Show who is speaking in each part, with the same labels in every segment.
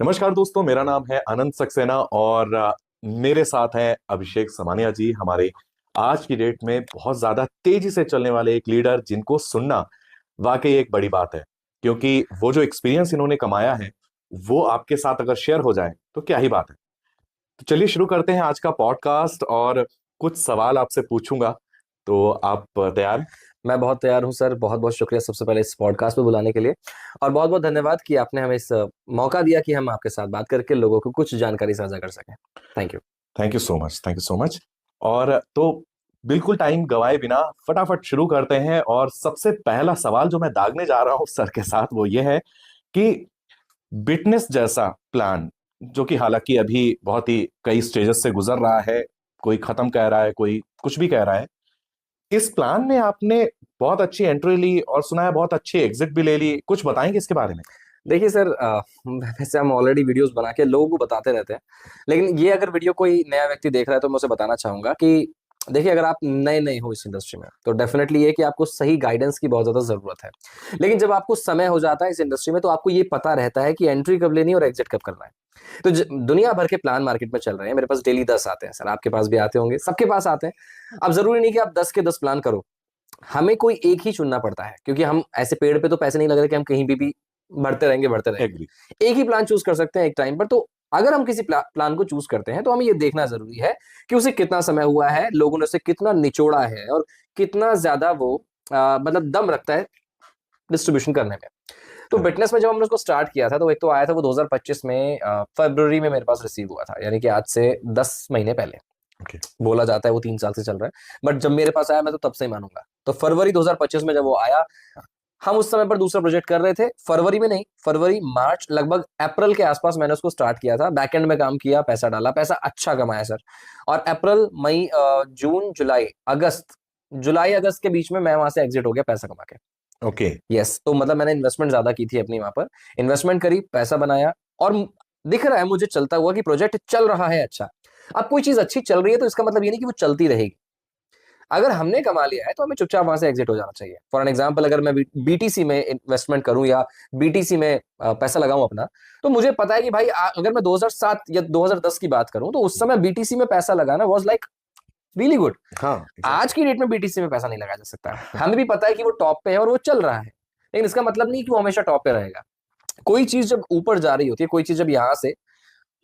Speaker 1: नमस्कार दोस्तों, मेरा नाम है आनंद सक्सेना और मेरे साथ हैं अभिषेक समानिया जी। हमारे आज की डेट में बहुत ज्यादा तेजी से चलने वाले एक लीडर जिनको सुनना वाकई एक बड़ी बात है, क्योंकि वो जो एक्सपीरियंस इन्होंने कमाया है वो आपके साथ अगर शेयर हो जाए तो क्या ही बात है। तो चलिए शुरू करते हैं आज का पॉडकास्ट और कुछ सवाल आपसे पूछूंगा। तो आप तैयार हैं?
Speaker 2: मैं बहुत तैयार हूं सर। बहुत बहुत शुक्रिया सबसे पहले इस पॉडकास्ट पे बुलाने के लिए। और बहुत बहुत धन्यवाद कि आपने हमें इस मौका दिया कि हम आपके साथ बात करके लोगों को कुछ जानकारी साझा कर सकें। Thank you.
Speaker 1: Thank you so much, thank you so much. और तो बिल्कुल टाइम गवाए बिना फटाफट शुरू करते हैं। और सबसे पहला सवाल जो मैं दागने जा रहा हूं सर के साथ वो ये है कि बिटनेस जैसा प्लान, जो कि हालांकि अभी बहुत ही कई स्टेजेस से गुजर रहा है, कोई खत्म कह रहा है, कोई कुछ भी कह रहा है, इस प्लान में आपने बहुत अच्छी एंट्री ली और सुना है बहुत अच्छी एग्जिट भी ले ली। कुछ बताएंगे इसके बारे में?
Speaker 2: देखिए सर, वैसे हम ऑलरेडी वीडियोस बना के लोगों को बताते रहते हैं, लेकिन ये अगर वीडियो कोई नया व्यक्ति देख रहा है तो मैं उसे बताना चाहूंगा कि देखिए, अगर आप नए नए हो इस इंडस्ट्री में तो डेफिनेटली ये कि आपको सही गाइडेंस की बहुत ज्यादा जरूरत है। लेकिन जब आपको समय हो जाता है इस इंडस्ट्री में तो आपको ये पता रहता है कि एंट्री कब लेनी है और एग्जिट कब करना है। तो दुनिया भर के प्लान मार्केट में चल रहे हैं। मेरे पास डेली 10 आते हैं सर, आपके पास भी आते होंगे, सबके पास आते हैं। अब जरूरी नहीं कि आप 10 के 10 प्लान करो, हमें कोई एक ही चुनना पड़ता है, क्योंकि हम ऐसे पेड़ पे तो पैसे नहीं लग रहे कि हम कहीं भी बढ़ते
Speaker 1: एग्री।
Speaker 2: रहेंगे। एक ही प्लान चूज कर सकते हैं एक टाइम पर। तो अगर हम किसी प्लान को चूज करते हैं तो हमें ये देखना जरूरी है कि उसे कितना समय हुआ है, लोगों ने उसे कितना निचोड़ा है और कितना ज्यादा वो मतलब दम रखता है डिस्ट्रीब्यूशन करने में। तो
Speaker 1: करेक्ट।
Speaker 2: बिटनेस में जब हमने उसको स्टार्ट किया था तो एक तो आया था वो 2025 में, फरवरी में मेरे पास रिसीव हुआ था, यानी कि आज से 10 महीने पहले।
Speaker 1: ओके।
Speaker 2: बोला जाता है वो 3 साल से चल रहा है, बट जब मेरे पास आया मैं तो तब से ही मानूंगा। तो फरवरी 2025 में जब वो आया, हम उस समय पर दूसरा प्रोजेक्ट कर रहे थे। फरवरी में नहीं, फरवरी मार्च लगभग अप्रैल के आसपास मैंने उसको स्टार्ट किया था। बैकएंड में काम किया, पैसा डाला, पैसा अच्छा कमाया सर। और अप्रैल मई जून जुलाई अगस्त, जुलाई अगस्त के बीच में मैं वहां से एग्जिट हो गया पैसा कमा के।
Speaker 1: ओके।
Speaker 2: यस, तो मतलब मैंने इन्वेस्टमेंट ज्यादा की थी अपनी वहां पर, इन्वेस्टमेंट करी, पैसा बनाया। और दिख रहा है मुझे चलता हुआ कि प्रोजेक्ट चल रहा है अच्छा। अब कोई चीज अच्छी चल रही है तो इसका मतलब ये नहीं कि वो चलती रहेगी। अगर हमने कमा लिया है तो हमें चुपचाप वहां से एग्जिट हो जाना चाहिए। फॉर एन एग्जाम्पल, अगर मैं बीटीसी में इन्वेस्टमेंट करूं या बीटीसी में पैसा लगाऊं अपना, तो मुझे पता है कि भाई अगर मैं 2007 या 2010 की बात करूं तो उस समय बीटीसी में पैसा लगाना वाज लाइक रियली गुड।
Speaker 1: हाँ,
Speaker 2: आज
Speaker 1: एग्जैक्टली।
Speaker 2: की डेट में बीटीसी में पैसा नहीं लगाया जा सकता। हमें भी पता है कि वो टॉप पे है और वो चल रहा है, लेकिन इसका मतलब नहीं कि वो हमेशा टॉप पे रहेगा। कोई चीज जब ऊपर जा रही होती है, कोई चीज जब यहाँ से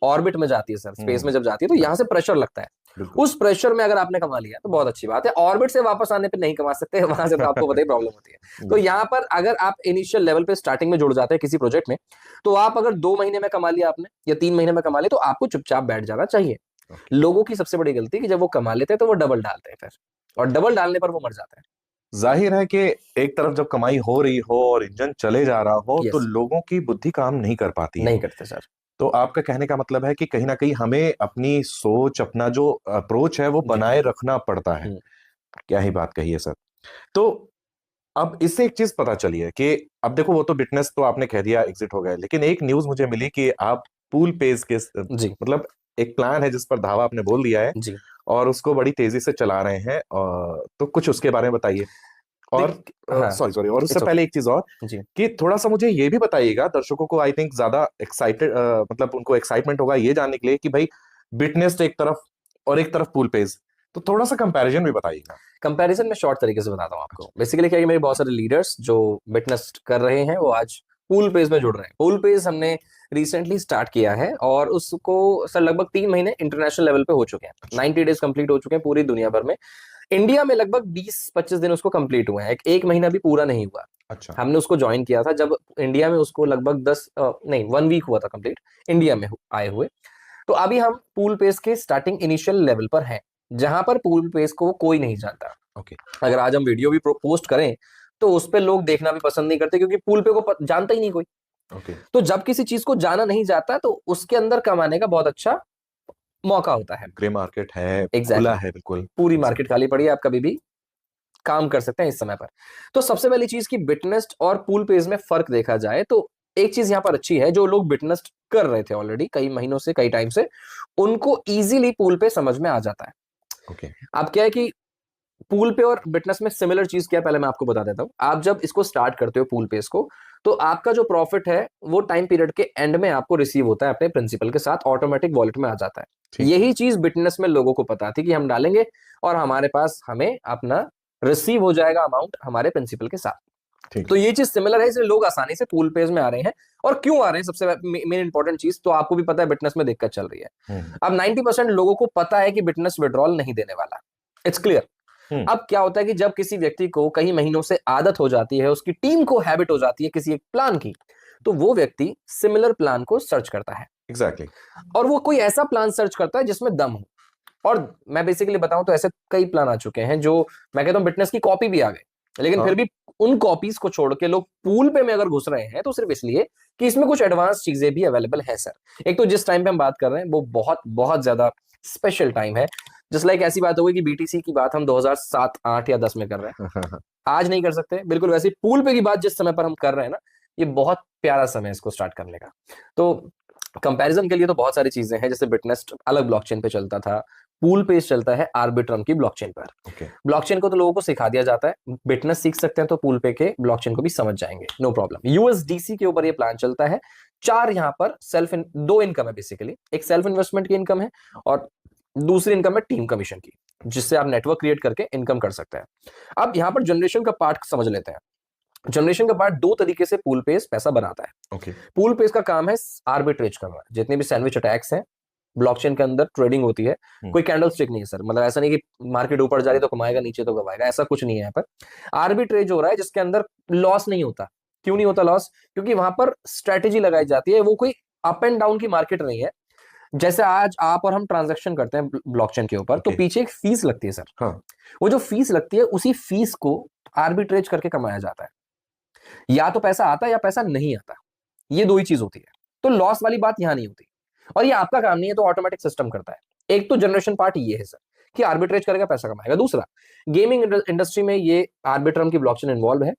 Speaker 2: ऑर्बिट में जाती है सर, स्पेस में जब जाती है, तो यहाँ
Speaker 1: करेक्ट।
Speaker 2: से प्रेशर लगता है।
Speaker 1: बिल्कुल।
Speaker 2: उस प्रेशर में अगर आपने कमा लिया तो बहुत अच्छी बात है। ऑर्बिट से वापस आने पे नहीं कमा सकते, वहां से तो आपको पता ही प्रॉब्लम होती है। तो
Speaker 1: बिल्कुल।
Speaker 2: यहाँ पर अगर आप इनिशियल लेवल पे स्टार्टिंग में जुड़ जाते हैं किसी प्रोजेक्ट में, तो आप अगर 2 महीने में कमा लिया आपने या 3 महीने में कमा लिया, तो आपको चुपचाप बैठ जाना चाहिए।
Speaker 1: ओके।
Speaker 2: लोगों की सबसे बड़ी गलती कि जब वो कमा लेते हैं तो वो डबल डालते हैं फिर, और डबल डालने पर वो मर जाते हैं।
Speaker 1: जाहिर है कि एक तरफ जब कमाई हो रही हो और इंजन चले जा रहा हो तो
Speaker 2: यस,
Speaker 1: लोगों की बुद्धि काम नहीं कर पाती है।
Speaker 2: नहीं करते सर।
Speaker 1: तो आपका कहने का मतलब है कि कहीं ना कहीं हमें अपनी सोच, अपना जो अप्रोच है वो
Speaker 2: जी।
Speaker 1: बनाए रखना पड़ता है।
Speaker 2: हम्म।
Speaker 1: क्या ही बात कही है सर। तो अब इससे एक चीज पता चली है कि अब देखो, वो तो बिटनेस तो आपने कह दिया एग्जिट हो गए, लेकिन एक न्यूज मुझे मिली कि आप पूल पेज के
Speaker 2: जी।
Speaker 1: मतलब एक प्लान है जिस पर धावा आपने बोल दिया है
Speaker 2: जी।
Speaker 1: और उसको बड़ी तेजी से चला रहे हैं। तो कुछ उसके बारे में बताइए। और
Speaker 2: देख, हाँ,
Speaker 1: सॉरी सॉरी, और उससे
Speaker 2: इट्स ओके।
Speaker 1: पहले एक चीज और,
Speaker 2: जी।
Speaker 1: कि थोड़ा सा मुझे ये भी बताइएगा, दर्शकों को आई थिंक ज्यादा एक्साइटेड, मतलब उनको एक्साइटमेंट होगा ये जानने के लिए कि भाई बिटनेस एक तरफ और एक तरफ पूल पेज, तो थोड़ा सा कंपैरिजन भी बताइएगा।
Speaker 2: कंपैरिजन में शॉर्ट तरीके से बताता हूँ
Speaker 1: अच्छा।
Speaker 2: आपको। बेसिकली क्या है कि मेरे बहुत सारे लीडर्स जो विटनेस कर रहे हैं वो आज पूल पेज में जुड़ रहे हैं। पूल पेज हमने रिसेंटली स्टार्ट किया है और उसको सर लगभग 3 महीने इंटरनेशनल लेवल पे हो चुके हैं।
Speaker 1: अच्छा।
Speaker 2: 90 डेज कंप्लीट हो चुके हैं पूरी दुनिया भर में। इंडिया में लगभग 20-25 दिन उसको कंप्लीट हुए हैं, एक महीना भी पूरा नहीं हुआ।
Speaker 1: अच्छा।
Speaker 2: हमने उसको ज्वाइन किया था जब इंडिया में उसको लगभग 10 नहीं 1 वीक हुआ था कंप्लीट इंडिया में आए हुए। तो अभी हम पूल पेज के स्टार्टिंग इनिशियल लेवल पर हैं, जहां पर पूल पेज को कोई नहीं जानता।
Speaker 1: ओके।
Speaker 2: अगर आज हम वीडियो भी पोस्ट करें तो उस पे लोग देखना भी पसंद नहीं करते, क्योंकि पूल पे को जानता ही नहीं कोई।
Speaker 1: ओके।
Speaker 2: तो जब किसी चीज को जाना नहीं जाता तो उसके अंदर कमाने का बहुत अच्छा मौका होता है।
Speaker 1: ग्रे मार्केट है, खुला
Speaker 2: एग्जैक्टली
Speaker 1: है बिल्कुल।
Speaker 2: पूरी मार्केट
Speaker 1: एग्जैक्टली।
Speaker 2: खाली पड़ी है, आप कभी भी काम कर सकते हैं इस समय पर। तो सबसे पहली चीज की बिटनेस्ट और पूल पेज में फर्क देखा जाए तो एक चीज यहाँ पर अच्छी है, जो लोग बिटनेस्ट कर रहे थे ऑलरेडी कई महीनों से, कई टाइम से, उनको इजीली पूल पे समझ में आ जाता है।
Speaker 1: ओके।
Speaker 2: अब क्या है कि पूल पे और बिटनेस में सिमिलर चीज क्या है, पहले मैं आपको बता देता हूँ। आप जब इसको स्टार्ट करते हो पूल पेस को, तो आपका जो प्रॉफिट है वो टाइम पीरियड के एंड में आपको रिसीव होता है अपने प्रिंसिपल के साथ, ऑटोमेटिक वॉलेट में आ जाता है।
Speaker 1: ठीक।
Speaker 2: यही चीज बिटनेस में लोगों को पता थी कि हम डालेंगे और हमारे पास हमें अपना रिसीव हो जाएगा अमाउंट हमारे प्रिंसिपल के साथ।
Speaker 1: ठीक।
Speaker 2: तो ये चीज सिमिलर है, इसलिए लोग आसानी से पूल पेज में आ रहे हैं। और क्यों आ रहे हैं, सबसे मेन इंपॉर्टेंट चीज तो आपको भी पता है, बिटनेस में दिक्कत चल रही है। अब 90% लोगों को पता है कि बिटनेस विड्रॉल नहीं देने वाला, इट्स क्लियर। अब क्या होता है कि जब किसी व्यक्ति को कई महीनों से आदत हो जाती है, उसकी टीम को हैबिट हो जाती है किसी एक प्लान की, तो वो व्यक्ति सिमिलर प्लान को सर्च करता है।
Speaker 1: एग्जैक्टली।
Speaker 2: और वो कोई ऐसा प्लान सर्च करता है जिसमें दम हो। और मैं बेसिकली बताऊं तो ऐसे कई प्लान आ चुके हैं जो मैं कहता हूं बिटनेस की कॉपी भी आ गए, लेकिन फिर भी उन कॉपीज को छोड़ के लोग पूल पे में अगर घुस रहे हैं तो सिर्फ इसलिए कि इसमें कुछ एडवांस चीजें भी अवेलेबल है सर। एक तो जिस टाइम पे हम बात कर रहे हैं वो बहुत बहुत ज्यादा स्पेशल टाइम है। जस्ट लाइक ऐसी बात हो गई कि बीटीसी की बात हम 2007, 8 या 10 में कर रहे हैं, आज नहीं कर सकते। बिल्कुल वैसे पूल पे की बात जिस समय पर हम कर रहे हैं ना, ये बहुत प्यारा समय है इसको स्टार्ट करने का। तो कंपैरिजन के लिए तो बहुत सारी चीजें हैं, जैसे बिटनेस अलग ब्लॉकचेन पे चलता था, पूल पे चलता है आर्बिट्रम की ब्लॉकचेन पर। ब्लॉकचेन को तो लोगों को सिखा दिया जाता है, बिटनेस सीख सकते हैं तो पूल पे के ब्लॉकचेन को भी समझ जाएंगे, नो प्रॉब्लम। यूएसडीसी के ऊपर ये प्लान चलता है। चार यहाँ पर दो इनकम है बेसिकली, एक सेल्फ इन्वेस्टमेंट की इनकम है और दूसरी इनकम है टीम कमीशन की, जिससे आप नेटवर्क क्रिएट करके इनकम कर सकते हैं। अब यहाँ पर जनरेशन का पार्ट समझ लेते हैं। जनरेशन का पार्ट दो तरीके से पूल पेज पैसा बनाता है। पूल पेज का काम है आर्बिट्रेज करना, जितने भी सैंडविच अटैक्स हैं ब्लॉकचेन के अंदर ट्रेडिंग होती है, कोई कैंडल स्टिक नहीं है सर। मतलब ऐसा नहीं कि मार्केट ऊपर जा रही तो कमाएगा, नीचे तो गवाएगा, ऐसा कुछ नहीं है यहाँ पर। आर्बिट्रेज हो रहा है जिसके अंदर लॉस नहीं होता। क्यों नहीं होता लॉस? क्योंकि वहां पर स्ट्रेटेजी लगाई जाती है, वो कोई अप एंड डाउन की मार्केट नहीं है। जैसे आज आप और हम ट्रांजैक्शन करते हैं ब्लॉकचेन के ऊपर, तो पीछे एक फीस लगती है सर। वो जो फीस लगती है, उसी फीस को आर्बिट्रेज करके कमाया जाता है। या तो पैसा आता है या पैसा नहीं आता, ये दो ही चीज होती है। तो लॉस वाली बात यहां नहीं होती, और ये आपका काम नहीं है, तो ऑटोमेटिक सिस्टम करता है। एक तो जनरेशन पार्ट ये है सर कि आर्बिट्रेज करेगा पैसा कमाएगा। दूसरा, गेमिंग इंडस्ट्री में ये आर्बिट्रम की ब्लॉकचेन इन्वॉल्व है।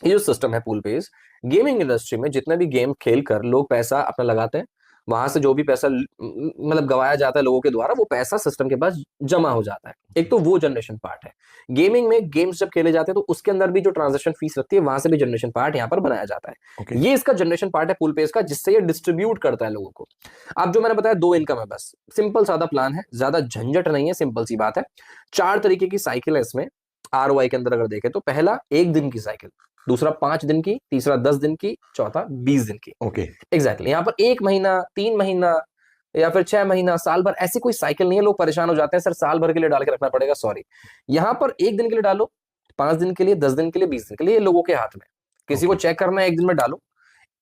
Speaker 2: ये जो सिस्टम है पूल पेज, गेमिंग इंडस्ट्री में जितने भी गेम खेल कर लोग पैसा अपना लगाते हैं, वहां से जो भी पैसा मतलब गवाया जाता है लोगों के द्वारा, वो पैसा सिस्टम के पास जमा हो जाता है। एक तो वो जनरेशन पार्ट है। गेमिंग में गेम्स जब खेले जाते हैं तो उसके अंदर भी जो ट्रांजैक्शन फीस लगती है, वहां से भी जनरेशन पार्ट यहाँ पर बनाया जाता है। ये इसका जनरेशन पार्ट है पूल पेज का, जिससे ये डिस्ट्रीब्यूट करता है लोगों को। अब जो मैंने बताया दो इनकम है, बस सिंपल सादा प्लान है, ज्यादा झंझट नहीं है, सिंपल सी बात है। 4 तरीके की साइकिल है इसमें आरओआई के अंदर अगर देखें तो। पहला 1 दिन की साइकिल, दूसरा 5 दिन की, तीसरा 10 दिन की, चौथा 20 दिन की। एग्जैक्टली। यहाँ पर 1 महीना, 3 महीना या फिर 6 महीना, साल भर, ऐसी कोई साइकिल नहीं है। लोग परेशान हो जाते हैं सर साल भर के लिए डाल के रखना पड़ेगा, सॉरी। यहाँ पर 1 दिन के लिए डालो, 5 दिन के लिए, 10 दिन के लिए, 20 दिन के लिए, ये लोगों के हाथ में। किसी को चेक करना है 1 दिन में डालो,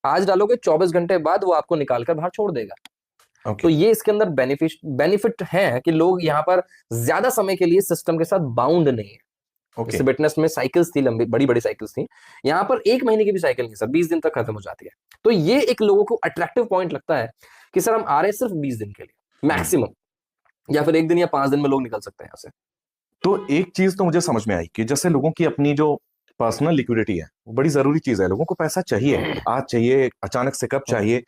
Speaker 2: आज डालोगे 24 घंटे बाद वो आपको निकाल कर बाहर छोड़ देगा। तो ये इसके अंदर बेनिफिट है कि लोग यहाँ पर ज्यादा समय के लिए सिस्टम के साथ बाउंड नहीं है। जैसे बिटनेस में साइकिल्स थी, लंबी बड़ी बड़ी साइकिल्स थी, यहाँ पर 1 महीने की भी साइकिल नहीं सर, 20 दिन तक खत्म हो जाती है। तो ये एक लोगों को अट्रैक्टिव पॉइंट लगता है कि सर हम आ रहे हैं सिर्फ 20 दिन के लिए मैक्सिमम, या फिर 1 दिन या 5 दिन में लोग निकल सकते हैं यहाँ से।
Speaker 1: तो एक चीज तो मुझे समझ में आई कि जैसे लोगों की अपनी जो पर्सनल लिक्विडिटी है वो बड़ी जरूरी चीज है। लोगों को पैसा चाहिए, आज चाहिए, अचानक से कब चाहिए।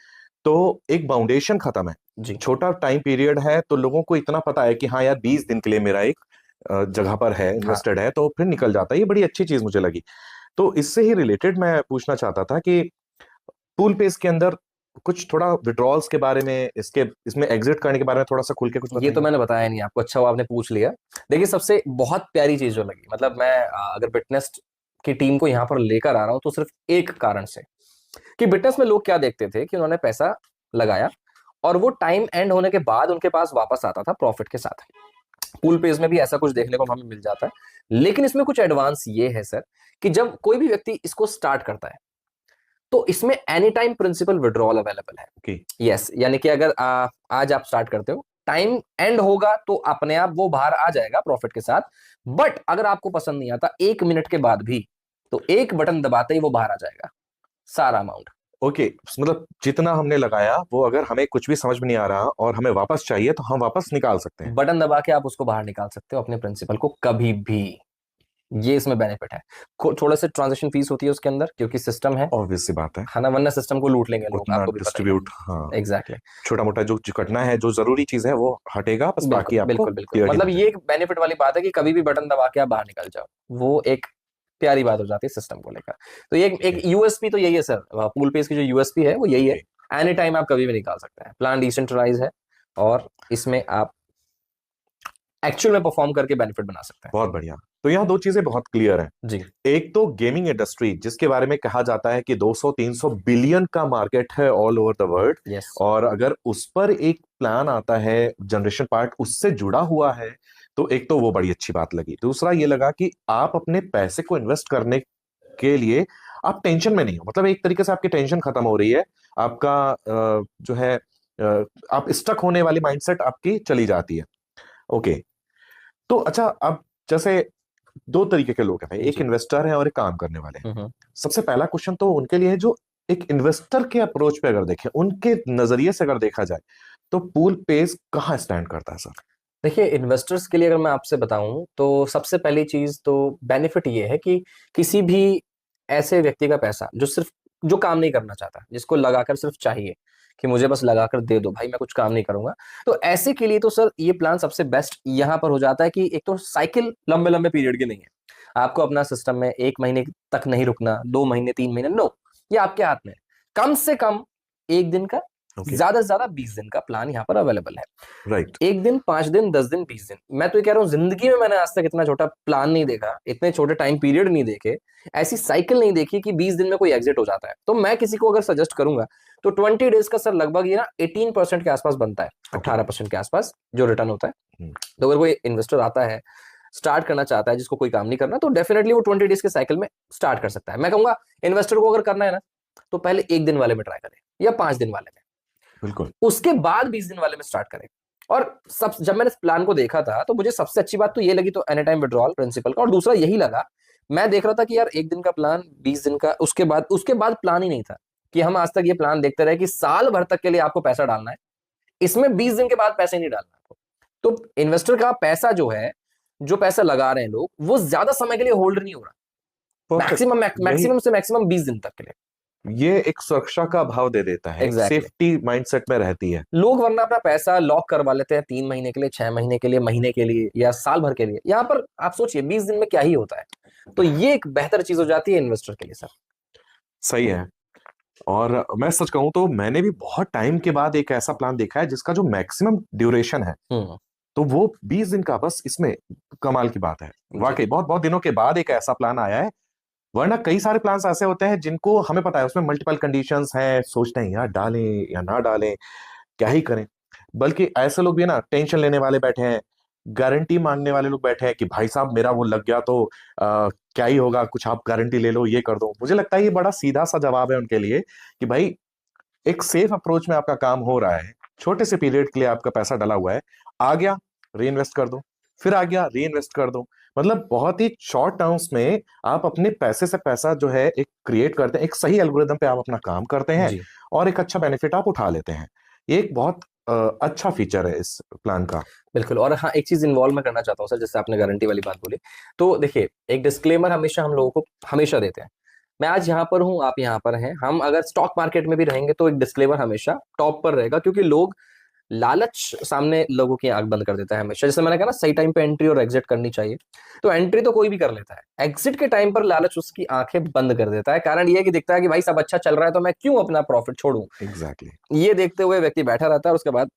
Speaker 1: तो एक बाउंडेशन खत्म है, छोटा टाइम पीरियड है, तो लोगों को इतना पता है कि हाँ यार 20 दिन के लिए मेरा एक जगह पर है, इन्वेस्टेड है, तो फिर निकल जाता है। ये बड़ी अच्छी चीज मुझे लगी। तो इससे ही रिलेटेड मैं पूछना चाहता था कि पूल पेज के अंदर कुछ थोड़ा विड्रॉल्स के बारे में, इसमें एग्जिट करने के बारे में थोड़ा सा खुल के कुछ
Speaker 2: ये तो मैंने बताया नहीं आपको, अच्छा वो आपने पूछ लिया। देखिए सबसे बहुत प्यारी चीज जो लगी, मतलब मैं अगर बिटनेस की टीम को यहाँ पर लेकर आ रहा हूँ तो सिर्फ एक कारण से, कि बिटनेस में लोग क्या देखते थे कि उन्होंने पैसा लगाया और वो टाइम एंड होने के बाद उनके पास वापस आता था प्रॉफिट के साथ। पूल पेज में भी ऐसा कुछ देखने को हमें मिल जाता है, लेकिन इसमें कुछ एडवांस ये है सर कि जब कोई भी व्यक्ति इसको स्टार्ट करता है तो इसमें any time principal withdrawal available है। यस, यानी कि अगर आज आप स्टार्ट करते हो, टाइम एंड होगा तो अपने आप वो बाहर आ जाएगा प्रॉफिट के साथ। बट अगर आपको पसंद नहीं आता 1 मिनट के बाद भी, तो एक बटन दबाते ही वो बाहर आ जाएगा सारा अमाउंट।
Speaker 1: मतलब जितना हमने लगाया वो अगर हमें कुछ भी समझ में नहीं आ रहा और हमें वापस चाहिए तो हम वापस निकाल सकते हैं।
Speaker 2: बटन दबा के आप उसको बाहर निकाल सकते हो अपने प्रिंसिपल को कभी भी। ये इसमें बेनिफिट है। थोड़ा सा ट्रांजैक्शन फीस होती है उसके अंदर, क्योंकि सिस्टम है,
Speaker 1: ऑब्वियस सी बात है
Speaker 2: ना, वरना सिस्टम को लूट लेंगे लोग, आपको भी
Speaker 1: डिस्ट्रीब्यूट। हाँ,
Speaker 2: एग्जैक्टली।
Speaker 1: छोटा मोटा जो कटना है, जो जरूरी चीज है वो हटेगा, बस बाकी आपको
Speaker 2: बिल्कुल। मतलब ये एक बेनिफिट वाली बात है कि कभी भी बटन दबा के आप बाहर निकल जाओ, वो एक प्यारी बात हो जाती है सिस्टम को लेकर। तो ये एक यूएसपी तो यही है सर, पूल पेज की जो यूएसपी है वो यही है, एनी टाइम आप कभी भी निकाल सकते हैं। प्लान डिसेंट्रलाइज है और इसमें आप एक्चुअल में परफॉर्म करके बेनिफिट बना सकते हैं।
Speaker 1: बहुत बढ़िया। तो यहाँ दो चीजें बहुत क्लियर हैं।
Speaker 2: जी
Speaker 1: एक तो गेमिंग इंडस्ट्री, जिसके बारे में कहा जाता है कि 200-300 बिलियन का मार्केट है all over the world,
Speaker 2: yes
Speaker 1: और अगर उस पर एक प्लान आता है, जनरेशन पार्ट उससे जुड़ा हुआ है, तो एक तो वो बड़ी अच्छी बात लगी। दूसरा ये लगा कि आप अपने पैसे को इन्वेस्ट करने के लिए आप टेंशन में नहीं हो, मतलब एक तरीके से आपकी टेंशन खत्म हो रही है, आपका जो है आप स्टक होने वाली माइंडसेट आपकी चली जाती है। ओके। तो अच्छा, अब जैसे दो तरीके के लोग हैं भाई, एक
Speaker 2: जी
Speaker 1: इन्वेस्टर है और एक काम करने वाले हैं।
Speaker 2: हम्म
Speaker 1: सबसे पहला क्वेश्चन तो उनके लिए है, जो एक इन्वेस्टर के अप्रोच पे अगर देखें, उनके नजरिए से अगर देखा जाए, तो पूल पेज कहाँ स्टैंड करता है सर?
Speaker 2: देखिए, इन्वेस्टर्स के लिए अगर मैं आपसे बताऊं तो सबसे पहली चीज तो बेनिफिट ये है कि किसी भी ऐसे व्यक्ति का पैसा जो सिर्फ जो काम नहीं करना चाहता, जिसको लगाकर सिर्फ चाहिए कि मुझे बस लगाकर दे दो भाई, मैं कुछ काम नहीं करूंगा, तो ऐसे के लिए तो सर ये प्लान सबसे बेस्ट यहाँ पर हो जाता है कि एक तो साइकिल लंबे लंबे पीरियड की नहीं है। आपको अपना सिस्टम में 1 महीने तक नहीं रुकना, 2 महीने 3 महीने, नो, ये आपके हाथ में है। कम से कम 1 दिन का,
Speaker 1: ओके।
Speaker 2: ज्यादा से ज्यादा 20 दिन का प्लान यहाँ पर अवेलेबल है।
Speaker 1: राइट।
Speaker 2: 1 दिन, 5 दिन, 10 दिन, 20 दिन, मैं तो ये कह रहा हूँ जिंदगी में मैंने आज तक इतना छोटा प्लान नहीं देखा, इतने छोटे टाइम पीरियड नहीं देखे, ऐसी साइकिल नहीं देखी कि 20 दिन में कोई एग्जिट हो जाता है। तो मैं किसी को अगर सजेस्ट करूंगा तो 20 डेज का सर लगभग ये ना 18% के आसपास बनता है, 18% के आसपास जो रिटर्न होता है। तो अगर कोई इन्वेस्टर आता है, स्टार्ट करना चाहता है, जिसको कोई काम नहीं करना, तो डेफिनेटली वो 20 डेज के साइकिल में स्टार्ट कर सकता है। मैं कहूंगा इन्वेस्टर को अगर करना है ना, तो पहले 1 दिन वाले में ट्राई करें या 5 दिन वाले में,
Speaker 1: बिल्कुल।
Speaker 2: उसके बाद 20 दिन वाले में स्टार्ट करें। और सब जब मैंने इस प्लान को देखा था तो मुझे सबसे अच्छी बात तो ये लगी, तो एनी टाइम विड्रॉल प्रिंसिपल का, और दूसरा यही लगा, मैं देख रहा था कि यार 1 दिन का प्लान, 20 दिन का, उसके बाद प्लान ही नहीं था कि हम आज तक ये प्लान देखते रहे कि साल भर तक के लिए आपको पैसा डालना है, इसमें 20 दिन के बाद पैसे नहीं डालना आपको। तो इन्वेस्टर का पैसा जो है, जो पैसा लगा रहे हैं लोग, वो ज्यादा समय के लिए होल्ड नहीं हो रहा,
Speaker 1: परफेक्ट।
Speaker 2: मैक्सिमम
Speaker 1: यही,
Speaker 2: मैक्सिमम से मैक्सिमम 20 दिन तक के लिए।
Speaker 1: ये एक सुरक्षा का भाव दे देता है, एक
Speaker 2: एग्जैक्टली
Speaker 1: सेफ्टी माइंडसेट में रहती है।
Speaker 2: लोग वरना अपना पैसा लॉक करवा लेते हैं 3 महीने के लिए, 6 महीने के लिए, महीने के लिए या साल भर के लिए। यहाँ पर आप सोचिए 20 दिन में क्या ही होता है। तो ये एक बेहतर चीज हो जाती है इन्वेस्टर के लिए सर।
Speaker 1: सही है। और मैं सच कहूं तो मैंने भी बहुत टाइम के बाद एक ऐसा प्लान देखा है जिसका जो मैक्सिमम ड्यूरेशन है,
Speaker 2: हम्म
Speaker 1: तो वो 20 दिन का, बस इसमें कमाल की बात है।
Speaker 2: जी
Speaker 1: वाकई बहुत बहुत दिनों के बाद एक ऐसा प्लान आया है। वरना कई सारे प्लान्स ऐसे होते हैं जिनको हमें पता है उसमें मल्टीपल कंडीशंस हैं, सोचते हैं यार डालें या ना डालें, क्या ही करें। बल्कि ऐसे लोग भी ना टेंशन लेने वाले बैठे हैं, गारंटी मांगने वाले लोग बैठे हैं कि भाई साहब मेरा वो लग गया तो क्या ही होगा, कुछ आप गारंटी ले लो, ये कर दो। मुझे लगता है ये बड़ा सीधा सा जवाब है उनके लिए कि भाई एक सेफ अप्रोच में आपका काम हो रहा है, छोटे से पीरियड के लिए आपका पैसा डला हुआ है, आ गया री इन्वेस्ट कर दो, फिर आ गया री इन्वेस्ट कर दो। मतलब बहुत ही शॉर्ट टर्म्स में आप अपने पैसे से पैसा जो है एक क्रिएट करते हैं, एक सही एल्गोरिदम पे आप अपना काम करते हैं
Speaker 2: जी
Speaker 1: और एक अच्छा बेनिफिट आप उठा लेते हैं। ये एक बहुत अच्छा फीचर है इस प्लान का।
Speaker 2: बिल्कुल। और हाँ, एक चीज इन्वॉल्व मैं करना चाहता हूँ सर, जैसे आपने गारंटी वाली बात बोली, तो देखिए एक डिस्क्लेमर हमेशा हम लोगों को हमेशा देते हैं। मैं आज यहाँ पर हूँ, आप यहाँ पर हैं, हम अगर स्टॉक मार्केट में भी रहेंगे तो एक डिस्क्लेमर हमेशा टॉप पर रहेगा, क्योंकि लोग लालच सामने लोगों की आंख बंद कर देता है हमेशा। जैसे मैंने कहा ना, सही टाइम पे एंट्री और एग्जिट करनी चाहिए, तो एंट्री तो कोई भी कर लेता है, एग्जिट के टाइम पर लालच उसकी आंखें बंद कर देता है। कारण ये है कि दिखता है कि भाई सब अच्छा चल रहा है तो मैं क्यों अपना प्रॉफिट छोड़ूं,
Speaker 1: एग्जैक्टली।
Speaker 2: ये देखते हुए व्यक्ति बैठा रहता है और उसके बाद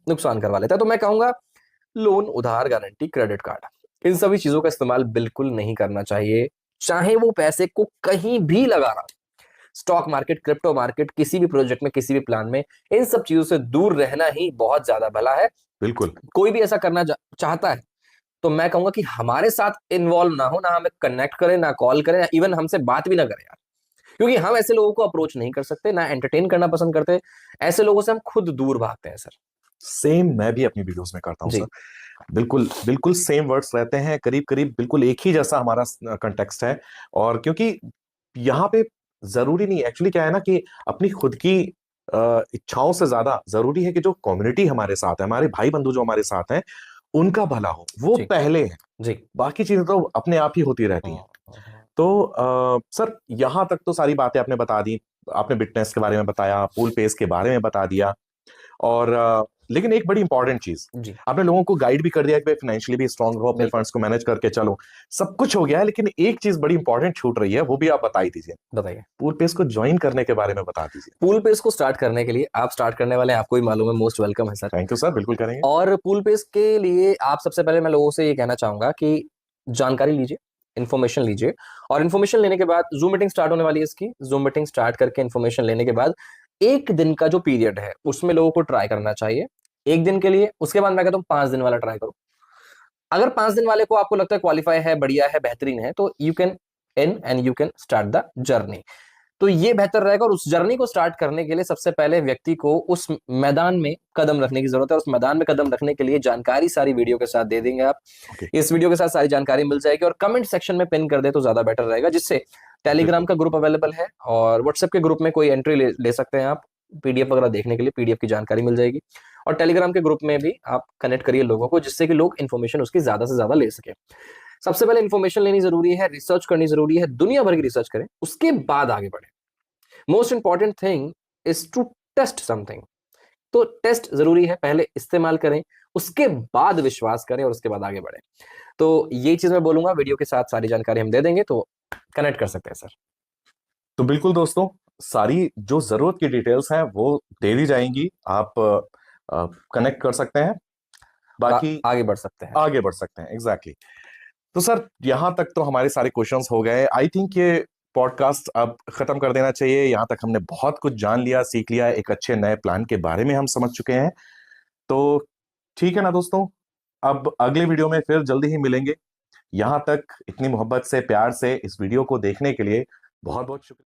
Speaker 2: नुकसान करवा लेता है। तो मैं कहूंगा लोन, उधार, गारंटी, क्रेडिट कार्ड, इन सभी चीजों का इस्तेमाल बिल्कुल नहीं करना चाहिए, चाहे वो पैसे को कहीं भी लगा रहा हो, स्टॉक मार्केट, क्रिप्टो मार्केट, किसी भी प्रोजेक्ट में, किसी भी प्लान में, इन सब चीजों से दूर रहना ही बहुत ज्यादा भला है।
Speaker 1: बिल्कुल।
Speaker 2: कोई भी ऐसा करना चाहता है तो मैं कहूंगा कि हमारे साथ इन्वॉल्व ना हो, ना हमें कनेक्ट करें, ना कॉल करें, इवन हमसे बात भी ना करें यार, क्योंकि हम ऐसे लोगों को अप्रोच नहीं कर सकते, ना एंटरटेन करना पसंद करते। ऐसे लोगों से हम खुद दूर भागते हैं सर।
Speaker 1: सेम मैं भी अपनी वीडियोस में करता हूँ
Speaker 2: जी
Speaker 1: सर। बिल्कुल बिल्कुल सेम वर्ड्स रहते हैं, करीब करीब बिल्कुल एक ही जैसा हमारा कंटेक्स्ट है। और क्योंकि यहाँ पे जरूरी नहीं, एक्चुअली क्या है ना कि अपनी खुद की इच्छाओं से ज्यादा जरूरी है कि जो कम्युनिटी हमारे साथ है, हमारे भाई बंधु जो हमारे साथ हैं, उनका भला हो, वो
Speaker 2: जी
Speaker 1: पहले है।
Speaker 2: जी
Speaker 1: बाकी चीजें तो अपने आप ही होती रहती हैं। तो सर यहाँ तक तो सारी बातें आपने बता दी, आपने बिटनेस के बारे में बताया, पूल पेस के बारे में बता दिया, और लेकिन एक बड़ी इंपॉर्टेंट चीज,
Speaker 2: जी
Speaker 1: आपने लोगों को गाइड भी कर दिया कि भाई फाइनेंशियली भी स्ट्रांग रहो, अपने
Speaker 2: बिल्कुल
Speaker 1: फंड्स को मैनेज करके चलो, सब कुछ हो गया है, लेकिन एक चीज बड़ी इंपॉर्टेंट छूट रही है, वो भी आप बता ही दीजिए।
Speaker 2: बताइए।
Speaker 1: पूल पेस को ज्वाइन करने के बारे में बता दीजिए।
Speaker 2: पूल पेस को स्टार्ट करने के लिए आप स्टार्ट करने वाले हैं, आपको ही मालूम है, मोस्ट वेलकम है सर।
Speaker 1: थैंक यू सर, बिल्कुल करेंगे।
Speaker 2: और पूल पेस के लिए आप सबसे पहले मैं लोगों से ये कहना चाहूंगा कि जानकारी लीजिए, इन्फॉर्मेशन लीजिए, और इन्फॉर्मेशन लेने के बाद जूम मीटिंग स्टार्ट होने वाली है इसकी। जूम मीटिंग स्टार्ट करके इन्फॉर्मेशन लेने के बाद एक दिन का जो पीरियड है उसमें लोगों को ट्राई करना चाहिए, एक दिन के लिए। उसके बाद मैं कहता हूँ 5 दिन वाला ट्राई करो। अगर 5 दिन वाले को आपको लगता है क्वालिफाई है, बढ़िया है, बेहतरीन है, तो you can in and you can start the journey. तो ये बेहतर रहेगा। और उस जर्नी को स्टार्ट करने के लिए सबसे पहले व्यक्ति को उस मैदान में कदम रखने की जरूरत है। उस मैदान में कदम रखने के लिए जानकारी सारी वीडियो के साथ दे देंगे आप।
Speaker 1: ओके,
Speaker 2: इस वीडियो के साथ सारी जानकारी मिल जाएगी, और कमेंट सेक्शन में पिन कर दे तो ज्यादा बेटर रहेगा, जिससे टेलीग्राम
Speaker 1: बिल्कुल
Speaker 2: का ग्रुप अवेलेबल है और व्हाट्सएप के ग्रुप में कोई एंट्री ले सकते हैं आप। पीडीएफ वगैरह देखने के लिए पीडीएफ की जानकारी मिल जाएगी। और टेलीग्राम के ग्रुप में भी आप कनेक्ट करिए लोगों को, जिससे कि लोग इन्फॉर्मेशन उसकी ज्यादा से ज्यादा ले सके। सबसे पहले इन्फॉर्मेशन लेनी जरूरी है, रिसर्च करनी जरूरी है, दुनिया भर की रिसर्च करें, उसके बाद आगे बढ़े। Most important thing is to test something. तो टेस्ट जरूरी है, पहले इस्तेमाल करें, उसके बाद विश्वास करें, और उसके बाद आगे बढ़े। तो ये चीज मैं बोलूंगा, वीडियो के साथ सारी जानकारी हम दे देंगे, तो कनेक्ट कर सकते हैं सर।
Speaker 1: तो बिल्कुल दोस्तों, सारी जो जरूरत की डिटेल्स हैं वो दे दी जाएंगी, आप कनेक्ट कर सकते हैं,
Speaker 2: और
Speaker 1: बाकी
Speaker 2: आगे बढ़ सकते हैं।
Speaker 1: आगे बढ़ सकते हैं। एग्जैक्टली तो सर, यहां तक तो हमारे सारे क्वेश्चंस हो गए। आई थिंक ये पॉडकास्ट अब खत्म कर देना चाहिए। यहां तक हमने बहुत कुछ जान लिया, सीख लिया, एक अच्छे नए प्लान के बारे में हम समझ चुके हैं। तो ठीक है ना दोस्तों, अब अगले वीडियो में फिर जल्दी ही मिलेंगे। यहां तक इतनी मोहब्बत से, प्यार से इस वीडियो को देखने के लिए बहुत बहुत शुक्रिया।